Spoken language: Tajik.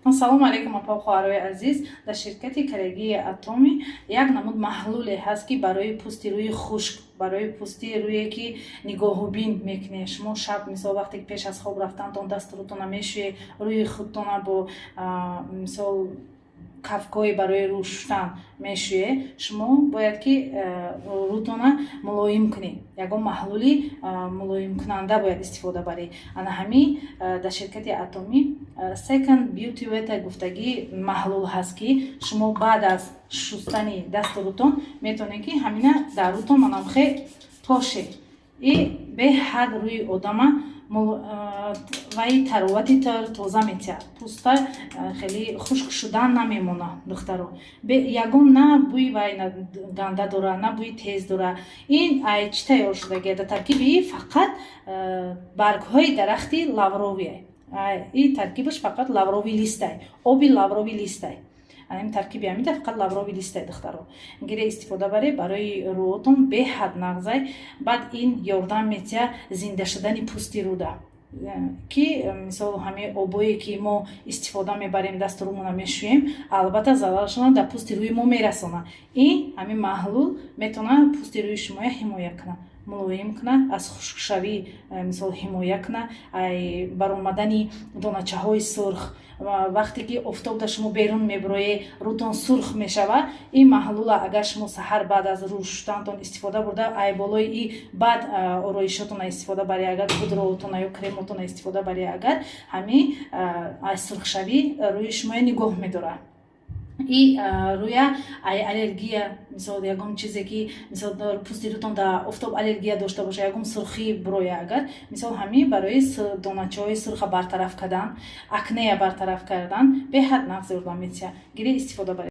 Ассалому алайкум апа хоҳарои азиз. Дар ширкати карагии Атоми як намуд маҳлуле ҳаст ки барои пӯсти рӯи хушк, барои пӯсти рӯе ки нигоҳубин мекунед. Шумо шаб мисол вақте ки пеш аз хоб рафтантон дастурутона мешӯед, рӯи худтона бо мисол кафкҳои барои рӯ шустан мешӯед, шумо бояд ки рӯтона мулоим кунед. Ягон маҳлули мулоимкунанда бояд истифода баред. Ана ҳамин дар ширкати Атоми Second Beauty Wetter гуфтагӣ маҳлул ҳаст ки шумо баъд аз шустани дасту рӯтон метавонед ки ҳамина дар рӯтон манамхе тоше и беҳад рӯи одама ваи таровати тоза метиҳад. Пӯста хеле хушк шудан намемона. духтаро ягон на бӯи вай ганда дора, на бӯи тез дора. Ин чӣ тайёр шудагиа? Дар таркиби фақат баргҳои дарахти лавровие. И таркибаш фақат лаврови листай, оби лаврови листай. Ҳамин таркиби ҳамида фақат лаврови листай духтаро. Гире истифода баред барои рӯотон беҳад нағзай. Баъд ин ёрдам метиҳад зинда шудани пӯсти рӯда. Ки мисол ҳамин обое ки мо истифода мебарем дасту рӯмона мешӯем, албатта зарарашона дар пӯсти рӯи мо мерасона. Ин ҳамин маҳлул метавонад пӯсти рӯи шумоя ҳимоя кунад, мулоим кунад, аз хушкшавӣ мисол ҳимоя кунад, баромадани доначаҳои сурх. Вақте ки офтоб дар шумо берун мебароед, рӯтон сурх мешавад, ин маҳлула агар шумо саҳар баъд аз рӯ шустантон истифода бурда, ай болои и баъд ороишотона истифода баред, агар пудроотона ё кремотона истифода баред, агар ҳамин аз сурхшавӣ рӯи шумоя нигоҳ медорад. И рӯя аллергия, мисол ягон чизе ки мисол пӯсти рӯтон дар офтоб аллергия дошта боша, ягон сурхӣ бироя, агар мисол ҳамин барои доначаҳои сурха бартараф кардан, акнея бартараф кардан беҳад нағз ёрдам метиҳад. Гире истифода баред.